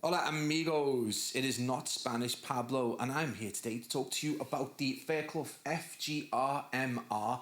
Hola amigos, it is not Spanish Pablo and I'm here today to talk to you about the Fairclough FGR-MR.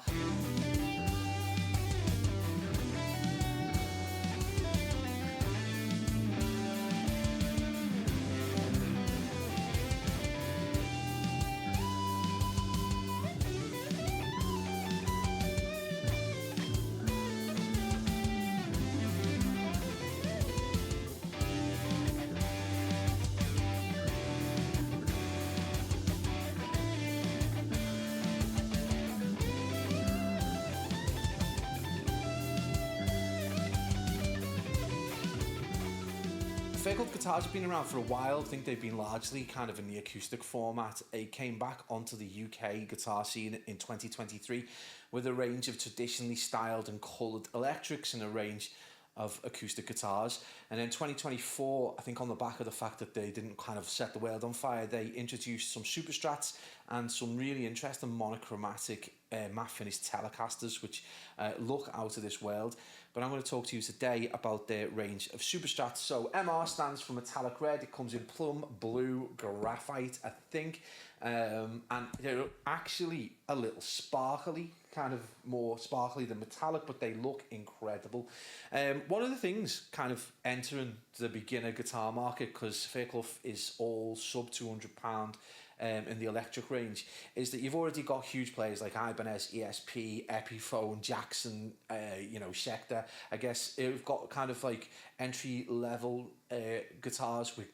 Fairclough guitars have been around for a while. I think they've been largely kind of in the acoustic format. It came back onto the UK guitar scene in 2023 with a range of traditionally styled and coloured electrics and a range of acoustic guitars. And then 2024, I think on the back of the fact that they didn't kind of set the world on fire, they introduced some Super Strats and some really interesting monochromatic matte finish Telecasters, which look out of this world. But I'm going to talk to you today about their range of Super Strats. So MR stands for metallic red. It comes in plum, blue, graphite, I think. And they're actually a little sparkly, kind of more sparkly than metallic, but they look incredible. One of the things kind of entering the beginner guitar market, because Fairclough is all sub £200 in the electric range, is that you've already got huge players like Ibanez, ESP, Epiphone, Jackson, Schecter. I guess you've got kind of like entry level guitars with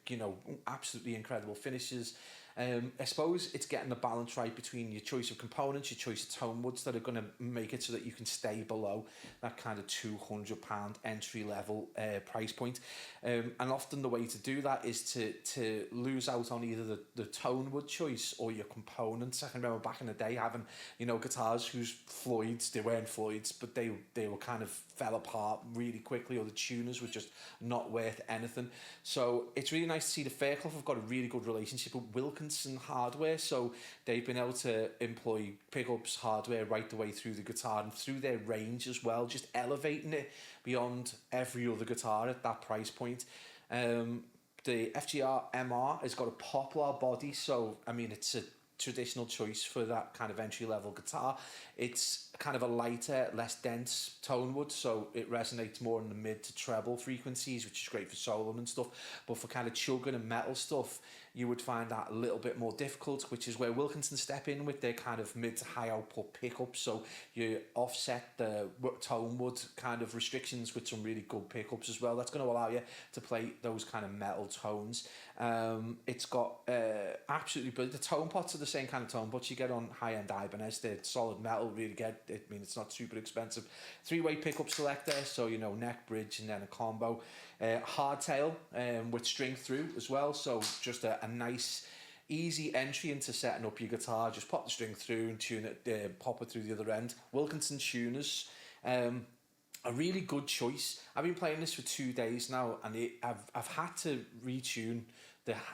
absolutely incredible finishes. I suppose it's getting the balance right between your choice of components, your choice of tone woods that are going to make it so that you can stay below that kind of £200 entry level price point. And often the way to do that is to lose out on either the tone wood choice or your components. I can remember back in the day having guitars whose Floyds, they weren't Floyds, but they were kind of fell apart really quickly, or the tuners were just not worth anything. So it's really nice to see the Fairclough have got a really good relationship with Wilkinson hardware, so they've been able to employ pickups hardware right the way through the guitar and through their range as well, just elevating it beyond every other guitar at that price point. The FGR MR has got a poplar body, so I mean it's a traditional choice for that kind of entry level guitar. It's kind of a lighter, less dense tone wood, so it resonates more in the mid to treble frequencies, which is great for solo and stuff. But for kind of chugging and metal stuff, you would find that a little bit more difficult, which is where Wilkinson step in with their kind of mid to high output pickups. So you offset the tone wood kind of restrictions with some really good pickups as well. That's going to allow you to play those kind of metal tones. It's got absolutely brilliant. The tone pots are the same kind of tone pots you get on high-end Ibanez. They're solid metal, really good. I mean, it's not super expensive. 3-way pickup selector, so neck, bridge, and then a combo. Hardtail with string through as well, so just a nice easy entry into setting up your guitar. Just pop the string through and tune it, pop it through the other end. Wilkinson tuners, a really good choice. I've been playing this for 2 days now, and I've had to retune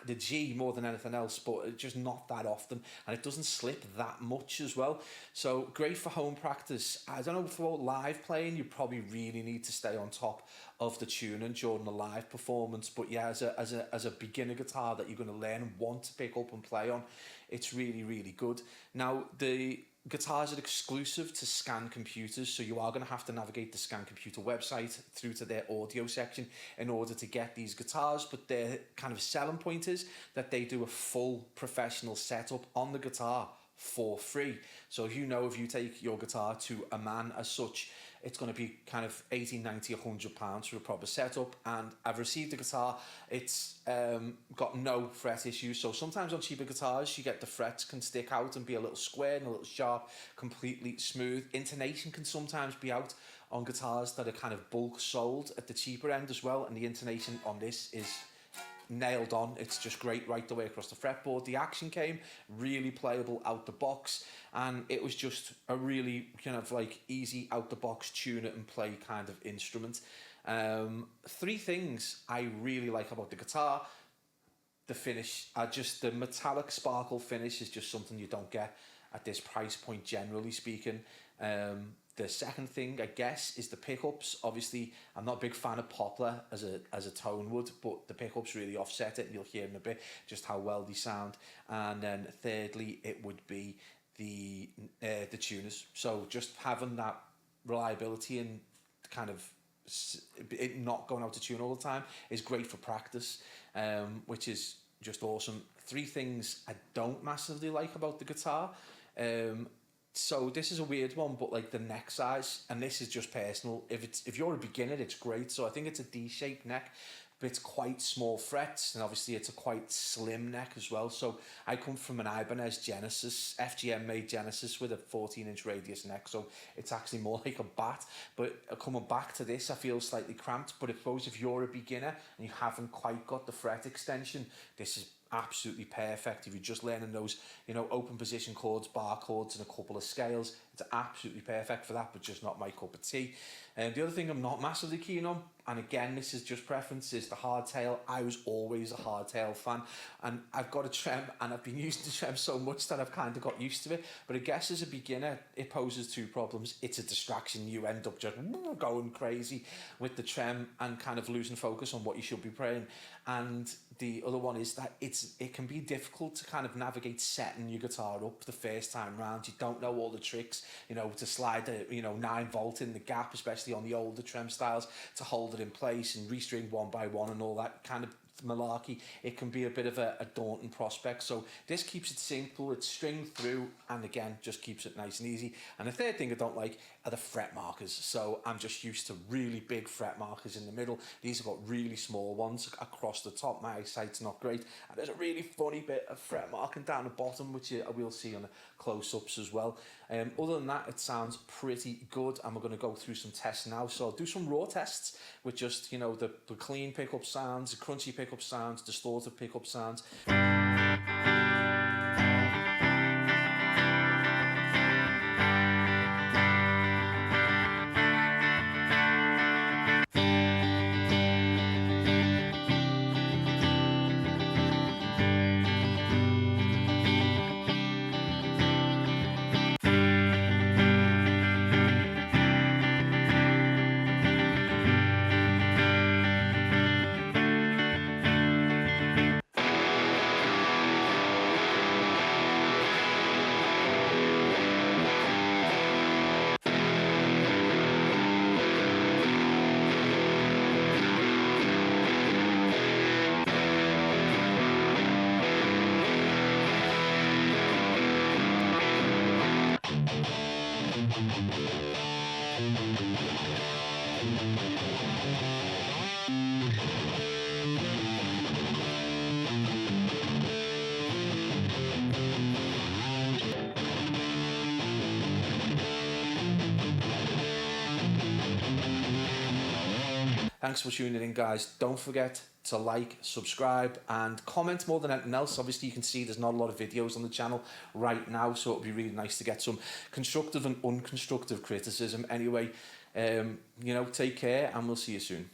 the G more than anything else, but it's just not that often, and it doesn't slip that much as well. So great for home practice. I don't know, for live playing, you probably really need to stay on top of the tuning during the live performance. But yeah, as a beginner guitar that you're going to learn and want to pick up and play on, it's really, really good. Now, the guitars are exclusive to Scan Computers, so you are going to have to navigate the Scan Computer website through to their audio section in order to get these guitars. But their kind of selling point is that they do a full professional setup on the guitar for free. So if you take your guitar to a man as such, it's going to be kind of 80, 90, 100 pounds for a proper setup. And I've received a guitar, it's got no fret issues. So sometimes on cheaper guitars you get the frets can stick out and be a little square and a little sharp, completely smooth. Intonation can sometimes be out on guitars that are kind of bulk sold at the cheaper end as well, and the intonation on this is nailed on. It's just great right the way across the fretboard. The action came really playable out the box, and it was just a really kind of like easy out the box tune it and play kind of instrument. 3 things I really like about the guitar. The finish, the metallic sparkle finish is just something you don't get at this price point, generally speaking. The second thing, I guess, is the pickups. Obviously, I'm not a big fan of poplar as a tone wood, but the pickups really offset it, and you'll hear in a bit just how well they sound. And then thirdly, it would be the tuners. So just having that reliability and kind of it not going out to tune all the time is great for practice, which is just awesome. Three things I don't massively like about the guitar. So this is a weird one, but like the neck size, and this is just personal. If you're a beginner, it's great. So I think it's a D-shaped neck, but it's quite small frets, and obviously it's a quite slim neck as well. So I come from an Ibanez Genesis, FGM made Genesis with a 14-inch radius neck, so it's actually more like a bat. But coming back to this, I feel slightly cramped. But I suppose if you're a beginner and you haven't quite got the fret extension, this is absolutely perfect. If you're just learning those, open position chords, bar chords, and a couple of scales, it's absolutely perfect for that, but just not my cup of tea. And the other thing I'm not massively keen on, and again, this is just preference, is the hardtail. I was always a hardtail fan, and I've got a trem, and I've been using the trem so much that I've kind of got used to it. But I guess as a beginner, it poses two problems. It's a distraction. You end up just going crazy with the trem and kind of losing focus on what you should be playing. And the other one is that it can be difficult to kind of navigate setting your guitar up the first time round. You don't know all the tricks, to slide the 9-volt in the gap, especially on the older trem styles, to hold it in place and restring one by one and all that kind of malarkey. It can be a bit of a daunting prospect. So this keeps it simple, it's stringed through, and again, just keeps it nice and easy. And the third thing I don't like are the fret markers. So I'm just used to really big fret markers in the middle. These have got really small ones across the top. My eyesight's not great, and there's a really funny bit of fret marking down the bottom, which we'll see on the close-ups as well. Other than that, it sounds pretty good, and we're going to go through some tests now. So I'll do some raw tests with just the clean pickup sounds, the crunchy pickup sounds, distorted pickup sounds. Thanks for tuning in, guys. Don't forget to like, subscribe, and comment more than anything else. Obviously, you can see there's not a lot of videos on the channel right now, so it would be really nice to get some constructive and unconstructive criticism. Anyway, take care, and we'll see you soon.